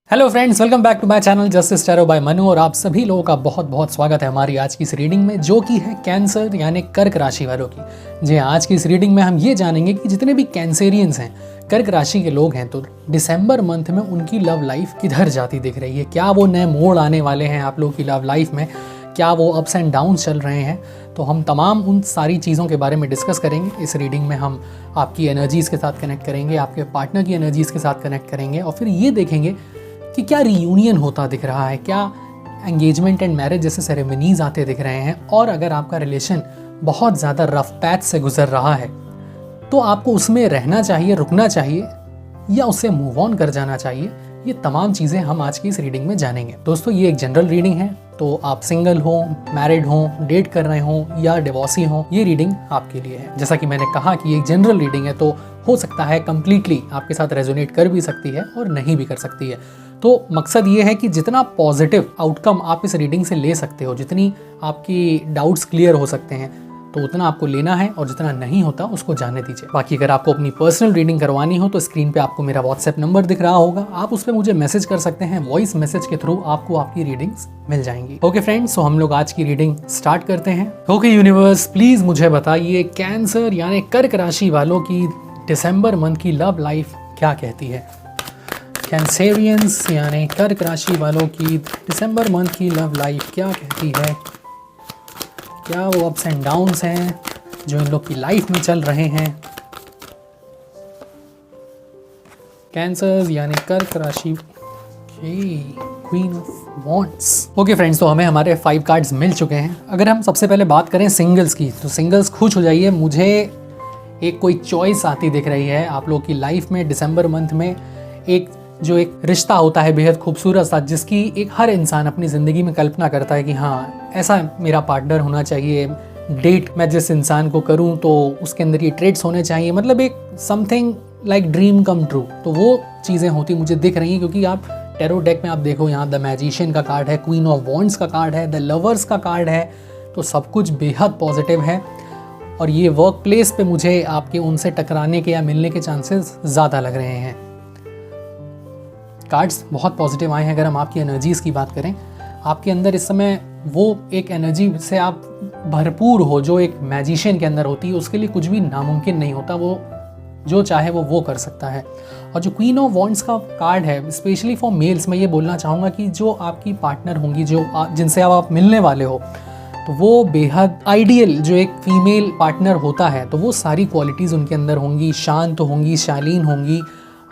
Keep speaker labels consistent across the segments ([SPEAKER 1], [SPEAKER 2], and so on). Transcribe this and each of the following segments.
[SPEAKER 1] Hello friends, welcome back to my channel Justice Tarot by Manu. और आप सभी लोगों का बहुत बहुत स्वागत है हमारी आज की इस रीडिंग में, जो कि है कैंसर यानी कर्क राशि वालों की। जी आज की इस रीडिंग में हम ये जानेंगे कि जितने भी कैंसेरियंस हैं, कर्क राशि के लोग हैं, तो दिसंबर मंथ में उनकी लव लाइफ किधर जाती दिख रही है। क्या वो नए मोड़ आने वाले हैं आप लोगों की लव लाइफ में? क्या वो अप्स एंड डाउन्स चल रहे हैं? तो हम तमाम उन सारी चीज़ों के बारे में डिस्कस करेंगे। इस रीडिंग में हम आपकी एनर्जीज़ के साथ कनेक्ट करेंगे, आपके पार्टनर की एनर्जीज़ के साथ कनेक्ट करेंगे, और फिर ये देखेंगे कि क्या रीयूनियन होता दिख रहा है, क्या एंगेजमेंट एंड मैरिज जैसे सेरेमनीज आते दिख रहे हैं। और अगर आपका रिलेशन बहुत ज़्यादा रफ पैच से गुजर रहा है तो आपको उसमें रहना चाहिए, रुकना चाहिए, या उससे मूव ऑन कर जाना चाहिए। ये तमाम चीज़ें हम आज की इस रीडिंग में जानेंगे। दोस्तों, ये एक जनरल रीडिंग है, तो आप सिंगल हो, मैरिड हो, डेट कर रहे हो या डिवोर्सी हो, ये रीडिंग आपके लिए है। जैसा कि मैंने कहा कि एक जनरल रीडिंग है, तो हो सकता है कंप्लीटली आपके साथ रेजोनेट कर भी सकती है और नहीं भी कर सकती है। तो मकसद ये है कि जितना पॉजिटिव आउटकम आप इस रीडिंग से ले सकते हो, जितनी आपकी डाउट्स क्लियर हो सकते हैं, तो उतना आपको लेना है, और जितना नहीं होता उसको जाने दीजिए। बाकी अगर आपको अपनी पर्सनल रीडिंग करवानी हो तो स्क्रीन पे आपको मेरा व्हाट्सएप नंबर दिख रहा होगा, आप उस पर मुझे मैसेज कर सकते हैं। वॉइस मैसेज के थ्रू आपको आपकी रीडिंग्स मिल जाएंगी। ओके फ्रेंड्स, तो हम लोग आज की रीडिंग स्टार्ट करते हैं। ओके यूनिवर्स, प्लीज मुझे बताइए कैंसर यानी कर्क राशि वालों की दिसंबर मंथ की लव लाइफ क्या कहती है। कैंसेरियंस यानी कर्क राशि वालों की दिसंबर मंथ की लव लाइफ क्या कहती है। क्या वो अप्स एंड डाउन्स हैं जो इन लोग की लाइफ में चल रहे हैं। कैंसर यानी कर्क राशि, queen of wands. Okay friends, तो हमें हमारे 5 कार्ड्स मिल चुके हैं। अगर हम सबसे पहले बात करें सिंगल्स की, तो सिंगल्स खुश हो जाइए। मुझे एक कोई चॉइस आती दिख रही है आप लोग की लाइफ में दिसंबर मंथ में। एक रिश्ता होता है बेहद खूबसूरत सा, जिसकी एक हर इंसान अपनी ज़िंदगी में कल्पना करता है कि हाँ, ऐसा मेरा पार्टनर होना चाहिए। डेट मैं जिस इंसान को करूँ तो उसके अंदर ये ट्रेड्स होने चाहिए, मतलब एक something like dream come true. तो वो चीज़ें होती मुझे दिख रही हैं, क्योंकि आप टैरो डेक में आप देखो, यहाँ द मैजिशियन का कार्ड है, क्वीन ऑफ वॉन्ड्स का कार्ड है, द लवर्स का कार्ड है। तो सब कुछ बेहद पॉजिटिव है, और ये वर्क प्लेस पे मुझे आपके उनसे टकराने के या मिलने के चांसेस ज़्यादा लग रहे हैं। कार्ड्स बहुत पॉजिटिव आए हैं। अगर हम आपकी एनर्जीज़ की बात करें, आपके अंदर इस समय वो एक एनर्जी से आप भरपूर हो जो एक मैजिशियन के अंदर होती है। उसके लिए कुछ भी नामुमकिन नहीं होता, वो जो चाहे वो कर सकता है। और जो क्वीन ऑफ वॉन्ड्स का कार्ड है, स्पेशली फॉर मेल्स, मैं ये बोलना चाहूँगा कि जो आपकी पार्टनर होंगी, जो जिनसे आप मिलने वाले हो, तो वो बेहद आइडियल जो एक फीमेल पार्टनर होता है, तो वो सारी क्वालिटीज़ उनके अंदर होंगी। शांत होंगी, शालीन होंगी,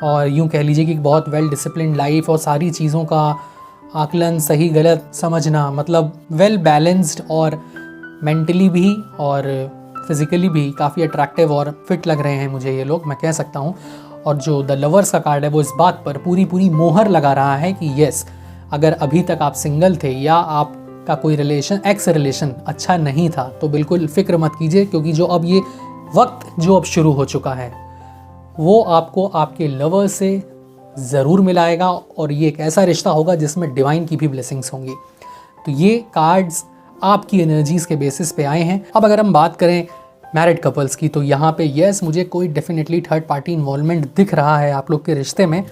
[SPEAKER 1] और यूँ कह लीजिए कि बहुत वेल डिसिप्लिन लाइफ, और सारी चीज़ों का आकलन, सही गलत समझना, मतलब वेल बैलेंस्ड, और मेंटली भी और फिज़िकली भी काफ़ी अट्रैक्टिव और फिट लग रहे हैं मुझे ये लोग, मैं कह सकता हूँ। और जो द लवर्स का कार्ड है, वो इस बात पर पूरी मोहर लगा रहा है कि यस, अगर अभी तक आप सिंगल थे या आपका कोई रिलेशन, एक्स रिलेशन अच्छा नहीं था, तो बिल्कुल फ़िक्र मत कीजिए, क्योंकि जो अब ये वक्त जो अब शुरू हो चुका है, वो आपको आपके लवर से ज़रूर मिलाएगा, और ये एक ऐसा रिश्ता होगा जिसमें डिवाइन की भी ब्लेसिंग्स होंगी। तो ये कार्ड्स आपकी एनर्जीज़ के बेसिस पे आए हैं। अब अगर हम बात करें मैरिड कपल्स की, तो यहाँ पे यस, मुझे कोई डेफिनेटली थर्ड पार्टी इन्वॉल्वमेंट दिख रहा है आप लोग के रिश्ते में।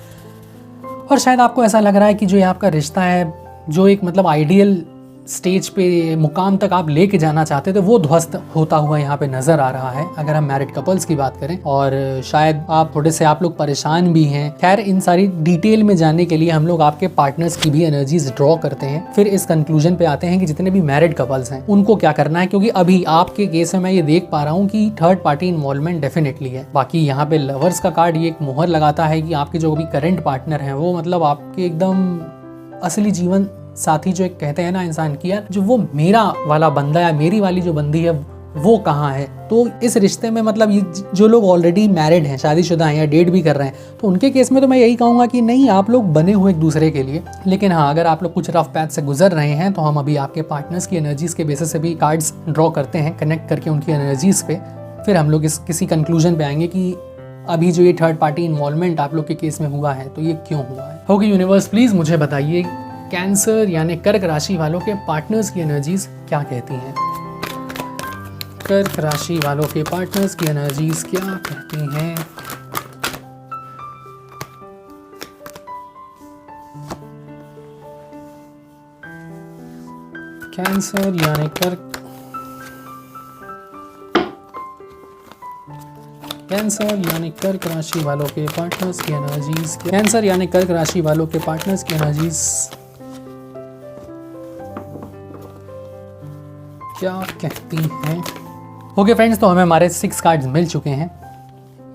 [SPEAKER 1] और शायद आपको ऐसा लग रहा है कि जो ये आपका रिश्ता है, जो एक मतलब आइडियल स्टेज पे मुकाम तक आप लेके जाना चाहते थे, वो ध्वस्त होता हुआ यहाँ पे नज़र आ रहा है, अगर हम मैरिड कपल्स की बात करें। और शायद आप लोग परेशान भी हैं। खैर, इन सारी डिटेल में जानने के लिए हम लोग आपके पार्टनर्स की भी एनर्जीज ड्रॉ करते हैं, फिर इस कंक्लूजन पे आते हैं कि जितने भी मैरिड कपल्स हैं उनको क्या करना है। क्योंकि अभी आपके केस में मैं ये देख पा रहा हूँ कि थर्ड पार्टी इन्वॉल्वमेंट डेफिनेटली है। बाकी यहाँ पे लवर्स का कार्ड ये एक मोहर लगाता है कि आपके जो अभी करंट पार्टनर हैं, वो मतलब आपके एकदम असली जीवन साथी, जो एक कहते हैं ना इंसान की, यार जो वो मेरा वाला बंदा या मेरी वाली जो बंदी है वो कहाँ है। तो इस रिश्ते में मतलब ये जो लोग ऑलरेडी मैरिड हैं, शादीशुदा हैं या डेट भी कर रहे हैं, तो उनके केस में तो मैं यही कहूँगा कि नहीं, आप लोग बने हुए एक दूसरे के लिए। लेकिन हाँ, अगर आप लोग कुछ रफ पैथ से गुजर रहे हैं, तो हम अभी आपके पार्टनर्स की एनर्जीज़ के बेसिस से भी कार्ड्स ड्रॉ करते हैं, कनेक्ट करके उनकी एनर्जीज़ पे। फिर हम लोग किसी कंक्लूजन पे आएंगे कि अभी जो ये थर्ड पार्टी इन्वॉल्वमेंट आप लोग के केस में हुआ है, तो ये क्यों हुआ है। ओके यूनिवर्स, प्लीज़ मुझे बताइए कैंसर यानी कर्क राशि वालों के पार्टनर्स की एनर्जीज क्या कहती हैं। कर्क राशि वालों के पार्टनर्स की एनर्जीज क्या कहती हैं। कैंसर यानी कर्क राशि वालों के पार्टनर्स की एनर्जीज। कैंसर यानी कर्क राशि वालों के पार्टनर्स की एनर्जीज क्या कहती हैं। ओके फ्रेंड्स, तो हमें हमारे 6 कार्ड्स मिल चुके हैं।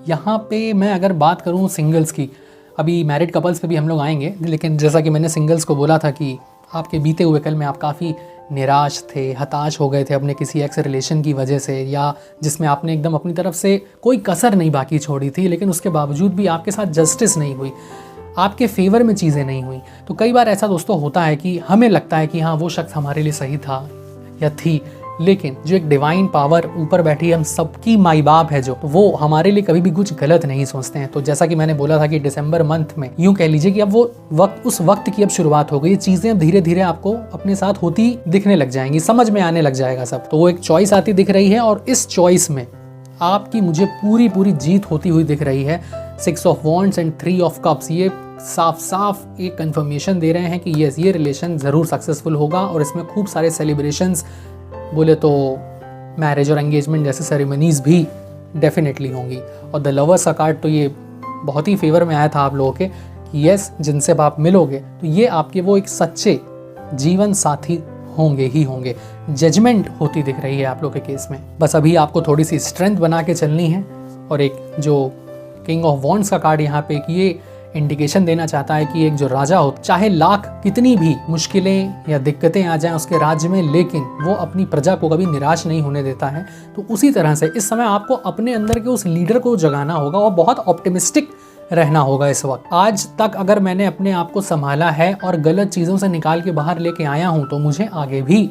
[SPEAKER 1] यहाँ पे मैं अगर बात करूँ सिंगल्स की, अभी मैरिड कपल्स पे भी हम लोग आएंगे, लेकिन जैसा कि मैंने सिंगल्स को बोला था कि आपके बीते हुए कल में आप काफ़ी निराश थे, हताश हो गए थे अपने किसी एक्स रिलेशन की वजह से, या जिसमें आपने एकदम अपनी तरफ से कोई कसर नहीं बाकी छोड़ी थी, लेकिन उसके बावजूद भी आपके साथ जस्टिस नहीं हुई, आपके फेवर में चीज़ें नहीं हुई। तो कई बार ऐसा दोस्तों होता है कि हमें लगता है कि हाँ वो शख्स हमारे लिए सही था या थी, लेकिन जो एक डिवाइन पावर ऊपर बैठी हम सबकी माई बाप है, जो वो हमारे लिए कभी भी कुछ गलत नहीं सोचते हैं। तो जैसा कि मैंने बोला था कि दिसंबर मंथ में यूं कह लीजिए कि अब वो वक्त, उस वक्त की अब शुरुआत हो गई। चीजें अब धीरे धीरे आपको अपने साथ होती दिखने लग जाएंगी, समझ में आने लग जाएगा सब। तो वो एक चॉइस आती दिख रही है और इस चॉइस में आपकी मुझे पूरी जीत होती हुई दिख रही है। 6 of wands and 3 of cups ये साफ साफ एक कंफर्मेशन दे रहे हैं कि यस, ये रिलेशन ज़रूर सक्सेसफुल होगा और इसमें खूब सारे सेलिब्रेशंस, बोले तो मैरिज और एंगेजमेंट जैसे सेरेमनीज भी डेफिनेटली होंगी। और द लवर्स का कार्ड तो ये बहुत ही फेवर में आया था आप लोगों के कि यस, जिनसे आप मिलोगे तो ये आपके वो एक सच्चे जीवन साथी होंगे ही होंगे। जजमेंट होती दिख रही है आप लोग के केस में। बस अभी आपको थोड़ी सी स्ट्रेंथ बना के चलनी है। और एक जो किंग ऑफ वॉन्ड्स का कार्ड यहाँ पे ये इंडिकेशन देना चाहता है कि एक जो राजा हो, चाहे लाख कितनी भी मुश्किलें या दिक्कतें आ जाएं उसके राज्य में, लेकिन वो अपनी प्रजा को कभी निराश नहीं होने देता है। तो उसी तरह से इस समय आपको अपने अंदर के उस लीडर को जगाना होगा और बहुत ऑप्टिमिस्टिक रहना होगा इस वक्त। आज तक अगर मैंने अपने आप को संभाला है और गलत चीज़ों से निकाल के बाहर लेके आया हूँ, तो मुझे आगे भी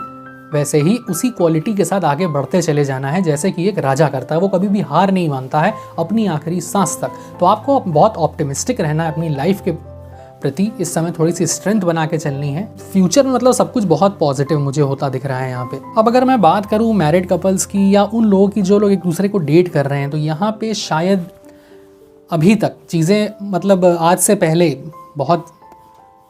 [SPEAKER 1] वैसे ही उसी क्वालिटी के साथ आगे बढ़ते चले जाना है जैसे कि एक राजा करता है। वो कभी भी हार नहीं मानता है अपनी आखिरी सांस तक। तो आपको बहुत ऑप्टिमिस्टिक रहना है अपनी लाइफ के प्रति। इस समय थोड़ी सी स्ट्रेंथ बना के चलनी है। फ्यूचर में मतलब सब कुछ बहुत पॉजिटिव मुझे होता दिख रहा है यहाँ पे। अब अगर मैं बात करूँ मैरिड कपल्स की या उन लोगों की जो लोग एक दूसरे को डेट कर रहे हैं, तो यहाँ पे शायद अभी तक चीज़ें मतलब आज से पहले बहुत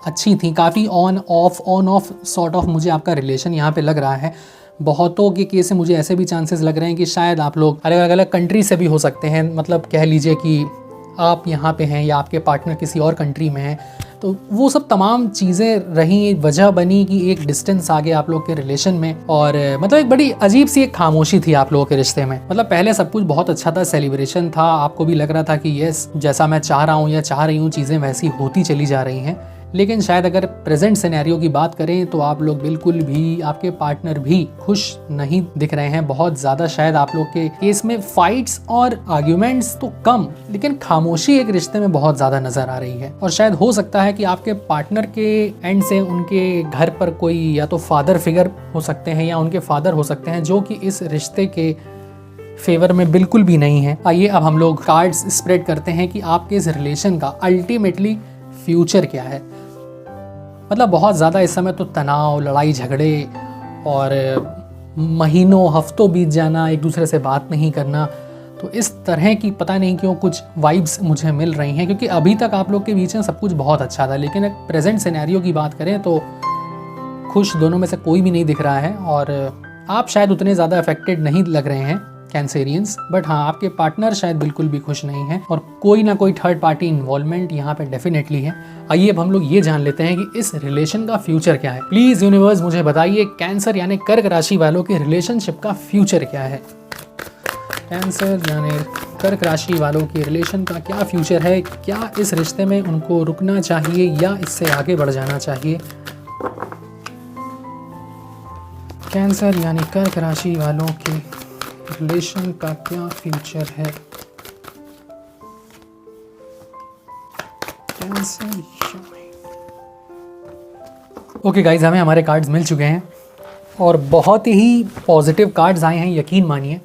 [SPEAKER 1] अच्छी थी, काफ़ी ऑन ऑफ सॉर्ट ऑफ मुझे आपका रिलेशन यहाँ पे लग रहा है। बहुतों के केस में मुझे ऐसे भी चांसेस लग रहे हैं कि शायद आप लोग अलग अलग कंट्री से भी हो सकते हैं। मतलब कह लीजिए कि आप यहाँ पे हैं या आपके पार्टनर किसी और कंट्री में हैं, तो वो सब तमाम चीज़ें रही, वजह बनी कि एक डिस्टेंस आ गया आप लोग के रिलेशन में। और मतलब एक बड़ी अजीब सी एक खामोशी थी आप लोगों के रिश्ते में। मतलब पहले सब कुछ बहुत अच्छा था, सेलिब्रेशन था, आपको भी लग रहा था कि यस, जैसा मैं चाह रहा हूँ या चाह रही हूँ चीज़ें वैसी होती चली जा रही हैं। लेकिन शायद अगर प्रेजेंट सिनेरियो की बात करें तो आप लोग बिल्कुल भी, आपके पार्टनर भी खुश नहीं दिख रहे हैं। बहुत ज़्यादा शायद आप लोग के केस में फाइट्स और आर्ग्यूमेंट्स तो कम, लेकिन खामोशी एक रिश्ते में बहुत ज़्यादा नज़र आ रही है। और शायद हो सकता है कि आपके पार्टनर के एंड से उनके घर पर कोई या तो फादर फिगर हो सकते हैं या उनके फादर हो सकते हैं, जो कि इस रिश्ते के फेवर में बिल्कुल भी नहीं है। आइए अब हम लोग कार्ड्स स्प्रेड करते हैं कि आपके इस रिलेशन का अल्टीमेटली फ्यूचर क्या है। मतलब बहुत ज़्यादा इस समय तो तनाव, लड़ाई झगड़े और महीनों हफ्तों बीत जाना, एक दूसरे से बात नहीं करना, तो इस तरह की पता नहीं क्यों कुछ वाइब्स मुझे मिल रही हैं। क्योंकि अभी तक आप लोग के बीच में सब कुछ बहुत अच्छा था, लेकिन एक प्रेजेंट सिनेरियो की बात करें तो खुश दोनों में से कोई भी नहीं दिख रहा है। और आप शायद उतने ज़्यादा अफेक्टेड नहीं लग रहे हैं कैंसेरियंस, बट हाँ, आपके पार्टनर शायद बिल्कुल भी खुश नहीं है और कोई ना कोई थर्ड पार्टी इन्वॉल्वमेंट यहाँ पे डेफिनेटली है। आइए अब हम लोग ये जान लेते हैं कि इस रिलेशन का फ्यूचर क्या है। प्लीज यूनिवर्स मुझे बताइए, कैंसर यानी कर्क राशि वालों के रिलेशनशिप का फ्यूचर क्या है। कैंसर यानी कर्क राशि वालों के रिलेशन का क्या फ्यूचर है। क्या इस रिश्ते में उनको रुकना चाहिए या इससे आगे बढ़ जाना चाहिए। कैंसर यानी कर्क राशि वालों के रिलेशन का क्या फ्यूचर है। ओके गाइज, हमें हमारे कार्ड्स मिल चुके हैं और बहुत ही पॉजिटिव कार्ड्स आए हैं, यकीन मानिए।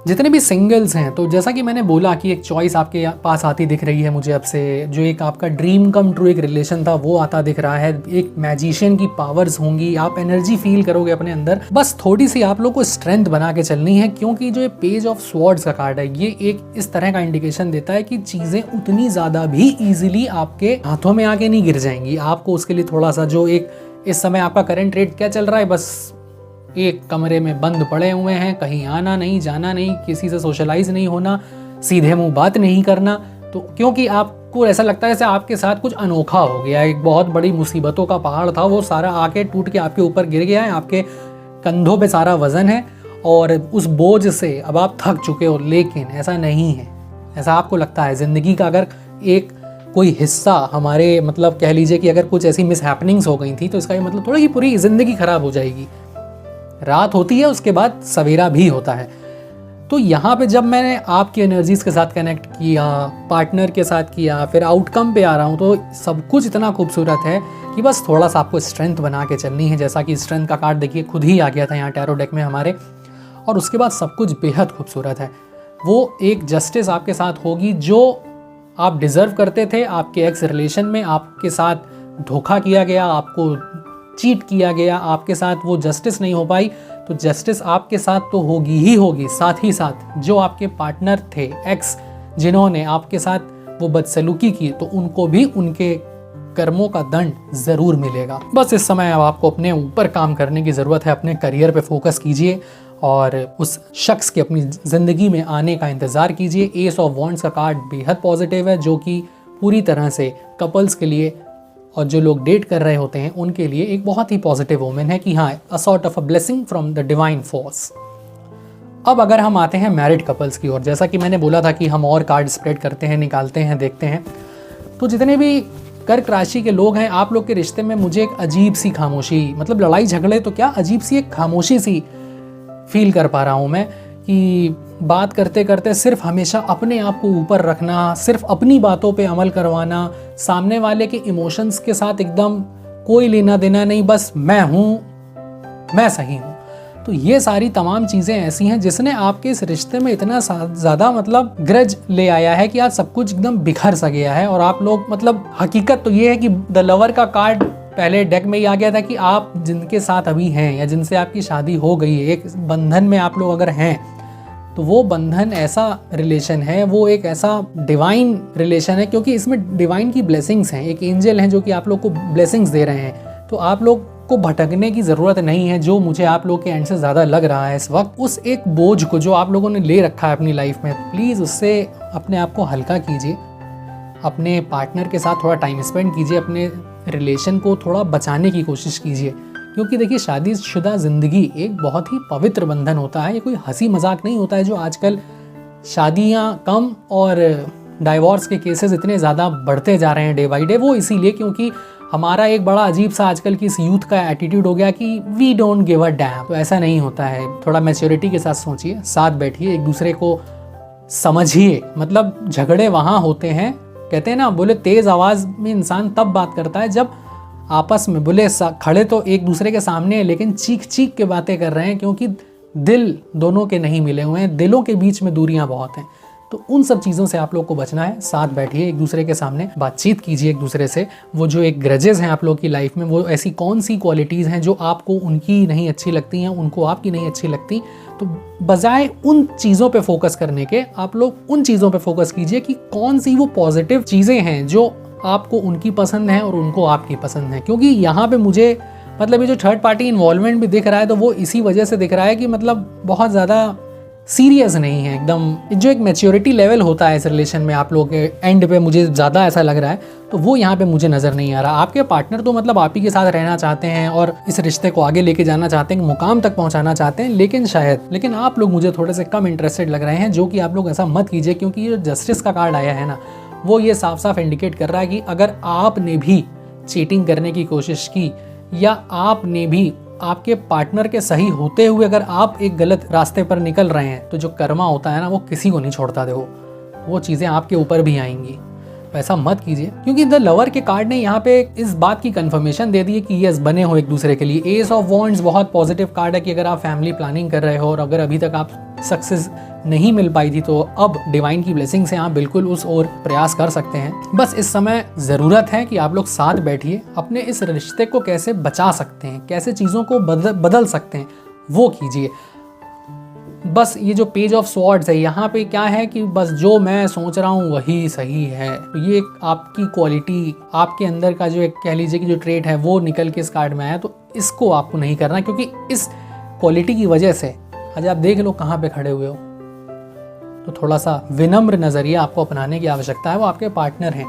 [SPEAKER 1] जितने भी सिंगल्स हैं, तो जैसा कि मैंने बोला कि एक चॉइस आपके पास आती दिख रही है मुझे अब से, जो एक आपका ड्रीम कम ट्रू एक रिलेशन था वो आता दिख रहा है। एक मैजिशियन की पावर्स होंगी, आप एनर्जी फील करोगे अपने अंदर। बस थोड़ी सी आप लोग को स्ट्रेंथ बना के चलनी है, क्योंकि जो ये पेज ऑफ स्वॉर्ड्स का कार्ड है ये एक इस तरह का इंडिकेशन देता है कि चीज़ें उतनी ज़्यादा भी ईजिली आपके हाथों में आके नहीं गिर जाएंगी। आपको उसके लिए थोड़ा सा जो एक इस समय आपका करंट रेट क्या चल रहा है, बस एक कमरे में बंद पड़े हुए हैं, कहीं आना नहीं, जाना नहीं, किसी से सोशलाइज नहीं होना, सीधे मुंह बात नहीं करना। तो क्योंकि आपको ऐसा लगता है जैसे आपके साथ कुछ अनोखा हो गया, एक बहुत बड़ी मुसीबतों का पहाड़ था वो सारा आके टूट के आपके ऊपर गिर गया है, आपके कंधों पे सारा वजन है और उस बोझ से अब आप थक चुके हो। लेकिन ऐसा नहीं है, ऐसा आपको लगता है। ज़िंदगी का अगर एक कोई हिस्सा हमारे मतलब कह लीजिए कि अगर कुछ ऐसी मिस हैपनिंग्स हो गई थी तो इसका ये मतलब थोड़ा ही पूरी ज़िंदगी ख़राब हो जाएगी। रात होती है, उसके बाद सवेरा भी होता है। तो यहाँ पे जब मैंने आपकी एनर्जीज़ के साथ कनेक्ट किया, पार्टनर के साथ किया, फिर आउटकम पे आ रहा हूँ, तो सब कुछ इतना खूबसूरत है कि बस थोड़ा सा आपको स्ट्रेंथ बना के चलनी है। जैसा कि स्ट्रेंथ का कार्ड देखिए खुद ही आ गया था यहाँ टैरो डेक में हमारे, और उसके बाद सब कुछ बेहद खूबसूरत है। वो एक जस्टिस आपके साथ होगी जो आप डिज़र्व करते थे। आपके एक्स रिलेशन में आपके साथ धोखा किया गया, आपको चीट किया गया, आपके साथ वो जस्टिस नहीं हो पाई, तो जस्टिस आपके साथ तो होगी ही होगी। साथ ही साथ जो आपके पार्टनर थे एक्स, जिन्होंने आपके साथ वो बदसलूकी की, तो उनको भी उनके कर्मों का दंड ज़रूर मिलेगा। बस इस समय अब आपको अपने ऊपर काम करने की ज़रूरत है, अपने करियर पे फोकस कीजिए और उस शख्स के अपनी ज़िंदगी में आने का इंतज़ार कीजिए। एस ऑफ वॉन्ड्स का कार्ड बेहद पॉजिटिव है, जो कि पूरी तरह से कपल्स के लिए और जो लोग डेट कर रहे होते हैं उनके लिए एक बहुत ही पॉजिटिव ओमेन है कि हाँ, a sort of a blessing from the divine force. अब अगर हम आते हैं मैरिड कपल्स की ओर, जैसा कि मैंने बोला था कि हम और कार्ड स्प्रेड करते हैं, निकालते हैं, देखते हैं, तो जितने भी कर्क राशि के लोग हैं, आप लोग के रिश्ते में मुझे एक अजीब सी खामोशी, मतलब लड़ाई झगड़े तो क्या, अजीब सी एक खामोशी सी फील कर पा रहा हूँ मैं, कि बात करते करते सिर्फ हमेशा अपने आप को ऊपर रखना, सिर्फ अपनी बातों पे अमल करवाना, सामने वाले के इमोशंस के साथ एकदम कोई लेना देना नहीं, बस मैं हूँ, मैं सही हूँ। तो ये सारी तमाम चीज़ें ऐसी हैं जिसने आपके इस रिश्ते में इतना ज़्यादा मतलब ग्रज ले आया है कि आज सब कुछ एकदम बिखर सा गया है। और आप लोग मतलब हकीकत तो ये है कि द लवर का कार्ड पहले डेक में ही आ गया था कि आप जिनके साथ अभी हैं या जिनसे आपकी शादी हो गई है, एक बंधन में आप लोग अगर हैं, तो वो बंधन ऐसा रिलेशन है, वो एक ऐसा डिवाइन रिलेशन है, क्योंकि इसमें डिवाइन की ब्लेसिंग्स हैं, एक एंजल हैं जो कि आप लोग को ब्लेसिंग्स दे रहे हैं। तो आप लोग को भटकने की ज़रूरत नहीं है, जो मुझे आप लोग के एंड से ज़्यादा लग रहा है इस वक्त। उस एक बोझ को जो आप लोगों ने ले रखा है अपनी लाइफ में, प्लीज़ उससे अपने आप को हल्का कीजिए, अपने पार्टनर के साथ थोड़ा टाइम स्पेंड कीजिए, अपने रिलेशन को थोड़ा बचाने की कोशिश कीजिए। क्योंकि देखिए, शादीशुदा ज़िंदगी एक बहुत ही पवित्र बंधन होता है, ये कोई हंसी मजाक नहीं होता है। जो आजकल शादियाँ कम और डाइवोर्स के केसेस इतने ज़्यादा बढ़ते जा रहे हैं डे बाई डे, वो इसीलिए क्योंकि हमारा एक बड़ा अजीब सा आजकल की इस यूथ का एटीट्यूड हो गया कि we don't give a damn. तो ऐसा नहीं होता है, थोड़ा मैच्योरिटी के साथ सोचिए, साथ बैठिए, एक दूसरे को समझिए। मतलब झगड़े वहाँ होते हैं, कहते हैं ना, बोले तेज़ आवाज़ में इंसान तब बात करता है जब आपस में, बोले खड़े तो एक दूसरे के सामने हैं लेकिन चीख चीख के बातें कर रहे हैं, क्योंकि दिल दोनों के नहीं मिले हुए हैं, दिलों के बीच में दूरियां बहुत हैं। तो उन सब चीज़ों से आप लोग को बचना है। साथ बैठिए, एक दूसरे के सामने बातचीत कीजिए एक दूसरे से। वो जो एक ग्रजेस हैं आप लोग की लाइफ में, वो ऐसी कौन सी क्वालिटीज़ हैं जो आपको उनकी नहीं अच्छी लगती हैं, उनको आपकी नहीं अच्छी लगती, तो बजाय उन चीज़ों पे फोकस करने के, आप लोग उन चीज़ों पे फोकस कीजिए कि कौन सी वो पॉजिटिव चीज़ें हैं जो आपको उनकी पसंद है और उनको आपकी पसंद है। क्योंकि यहाँ पे मुझे मतलब ये जो थर्ड पार्टी इन्वॉल्वमेंट भी दिख रहा है, तो वो इसी वजह से दिख रहा है कि मतलब बहुत ज़्यादा सीरियस नहीं है एकदम। जो एक मैच्योरिटी लेवल होता है इस रिलेशन में आप लोग के एंड पे, मुझे ज़्यादा ऐसा लग रहा है, तो वो यहाँ पे मुझे नज़र नहीं आ रहा। आपके पार्टनर तो मतलब आप ही के साथ रहना चाहते हैं और इस रिश्ते को आगे लेके जाना चाहते हैं, मुकाम तक पहुँचाना चाहते हैं, लेकिन आप लोग मुझे थोड़े से कम इंटरेस्टेड लग रहे हैं। जो कि आप लोग ऐसा मत कीजिए, क्योंकि ये जस्टिस का कार्ड आया है ना, वो ये साफ साफ इंडिकेट कर रहा है कि अगर आपने भी चीटिंग करने की कोशिश की या आपने भी आपके पार्टनर के सही होते हुए अगर आप एक गलत रास्ते पर निकल रहे हैं, तो जो कर्मा होता है ना, वो किसी को नहीं छोड़ता। देखो, वो चीज़ें आपके ऊपर भी आएंगी, ऐसा मत कीजिए। क्योंकि द लवर के कार्ड ने यहाँ पे इस बात की कंफर्मेशन दे दी है कि यस, बने हो एक दूसरे के लिए। एस ऑफ वॉन्ड्स बहुत पॉजिटिव कार्ड है कि अगर आप फैमिली प्लानिंग कर रहे हो और अगर अभी तक आप सक्सेस नहीं मिल पाई थी, तो अब डिवाइन की ब्लेसिंग से आप बिल्कुल उस ओर प्रयास कर सकते हैं। बस इस समय ज़रूरत है कि आप लोग साथ बैठिए, अपने इस रिश्ते को कैसे बचा सकते हैं, कैसे चीज़ों को बदल सकते हैं, वो कीजिए। बस ये जो पेज ऑफ स्वॉर्ड्स है, यहाँ पे क्या है कि बस जो मैं सोच रहा हूँ वही सही है। तो ये आपकी क्वालिटी, आपके अंदर का जो एक कह लीजिए कि जो ट्रेट है, वो निकल के इस कार्ड में आया। तो इसको आपको नहीं करना, क्योंकि इस क्वालिटी की वजह से आज आप देख लो कहाँ पे खड़े हुए हो। तो थोड़ा सा विनम्र नज़रिया आपको अपनाने की आवश्यकता है, वो आपके पार्टनर हैं।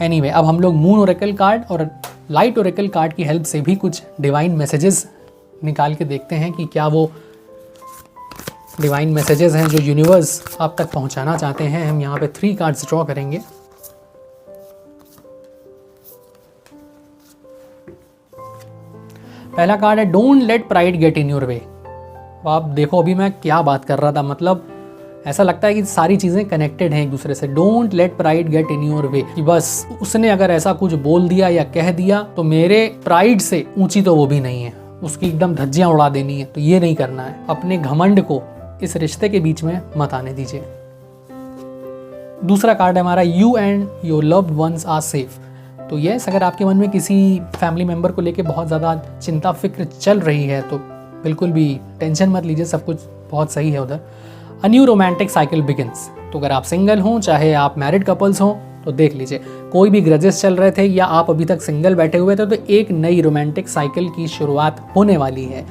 [SPEAKER 1] एनीवे, अब हम लोग मून ओरेकल कार्ड और लाइट ओरेकल कार्ड की हेल्प से भी कुछ डिवाइन मैसेजेस निकाल के देखते हैं कि क्या वो डिवाइन मैसेजेस हैं जो यूनिवर्स आप तक पहुंचाना चाहते हैं। हम यहाँ पे 3 कार्ड्स ड्रॉ करेंगे। पहला कार्ड है don't let pride get in your way. आप देखो अभी मैं क्या बात कर रहा था, मतलब ऐसा लगता है कि सारी चीज़ें कनेक्टेड हैं एक दूसरे से। Don't let pride get in your way, कि बस उसने अगर ऐसा कुछ बोल दिया या कह दिया तो मेरे प्राइड से ऊंची तो वो भी नहीं है, उसकी एकदम धज्जियां उड़ा देनी है, तो ये नहीं करना है। अपने घमंड को इस रिश्ते के बीच में मत आने दीजिए। दूसरा कार्ड है हमारा you and your loved ones are safe. तो यस, अगर आपके मन में किसी फैमिली मेंबर को लेके बहुत ज़्यादा चिंता फिक्र चल रही है तो बिल्कुल भी टेंशन मत लीजिए, सब कुछ बहुत सही है उधर। A new romantic cycle begins. तो अगर आप सिंगल हों चाहे आप मैरिड कपल्स हों तो देख लीजिए, कोई भी ग्रजेस चल रहे थे या आप अभी तक सिंगल बैठे हुए थे तो एक नई रोमांटिक साइकिल की शुरुआत होने वाली है।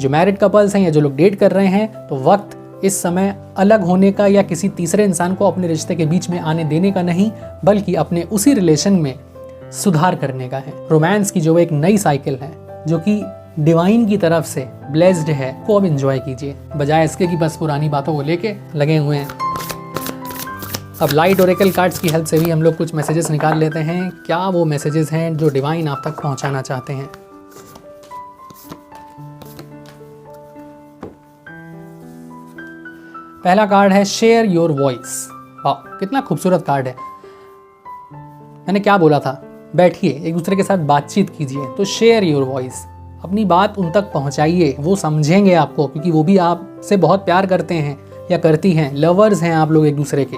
[SPEAKER 1] जो मैरिड कपल्स हैं या जो लोग डेट कर रहे हैं तो वक्त इस समय अलग होने का या किसी तीसरे इंसान को अपने रिश्ते के बीच में आने देने का नहीं, बल्कि अपने उसी रिलेशन में सुधार करने का है। रोमांस की जो एक नई साइकिल है जो कि डिवाइन की तरफ से ब्लेस्ड है, को अब एंजॉय कीजिए, बजाय इसके कि बस पुरानी बातों को लेके लगे हुए हैं। अब लाइट ओरेकल कार्ड्स की हेल्प से भी हम लोग कुछ मैसेजेस निकाल लेते हैं। क्या वो मैसेजेस हैं जो डिवाइन आप तक पहुंचाना चाहते हैं। पहला कार्ड है शेयर योर वॉइस। वाह, कितना खूबसूरत कार्ड है। मैंने क्या बोला था, बैठिए एक दूसरे के साथ बातचीत कीजिए। तो शेयर योर वॉइस, अपनी बात उन तक पहुंचाइए, वो समझेंगे आपको, क्योंकि वो भी आपसे बहुत प्यार करते हैं या करती हैं, लवर्स हैं आप लोग एक दूसरे के।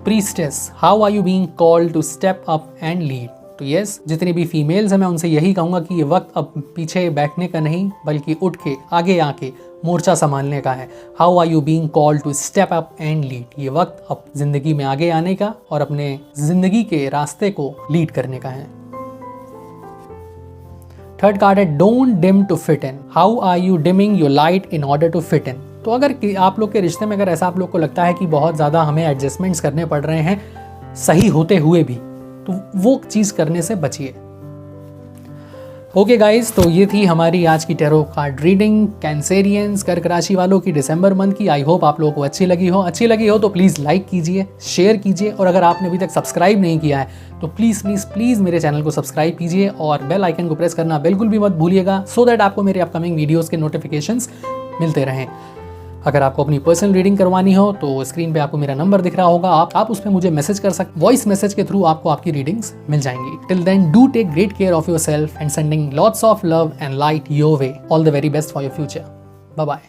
[SPEAKER 1] Priestess, how are you being called to step up and lead. तो यस, जितनी भी फीमेल्स हैं मैं उनसे यही कहूँगा कि ये वक्त अब पीछे बैठने का नहीं बल्कि उठ के आगे आके मोर्चा संभालने का है। How are you being called to step up and lead. ये वक्त अब जिंदगी में आगे आने का और अपने जिंदगी के रास्ते को लीड करने का है। थर्ड कार्ड है don't dim to fit in. How are you dimming your light in order to fit in. तो अगर आप लोग के रिश्ते में अगर ऐसा आप लोग को लगता है कि बहुत ज़्यादा हमें एडजस्टमेंट्स करने पड़ रहे हैं सही होते हुए भी, तो वो चीज़ करने से बचिए। ओके गाइज, तो ये थी हमारी आज की टैरो कार्ड रीडिंग कैंसेरियंस कर्क राशि वालों की दिसंबर मंथ की। आई होप आप लोगों को अच्छी लगी हो तो प्लीज़ लाइक कीजिए, शेयर कीजिए, और अगर आपने अभी तक सब्सक्राइब नहीं किया है तो प्लीज़ मेरे चैनल को सब्सक्राइब कीजिए और बेल आइकन को प्रेस करना बिल्कुल भी मत भूलिएगा, सो दैट आपको मेरे अपकमिंग वीडियोज़ के नोटिफिकेशंस मिलते रहें। अगर आपको अपनी पर्सनल रीडिंग करवानी हो तो स्क्रीन पे आपको मेरा नंबर दिख रहा होगा, आप उस पर मुझे मैसेज कर सकते, वॉइस मैसेज के थ्रू आपको आपकी रीडिंग्स मिल जाएंगी। Till then do take great care of yourself and sending lots of love and light your way. All the very best for your future. Bye bye.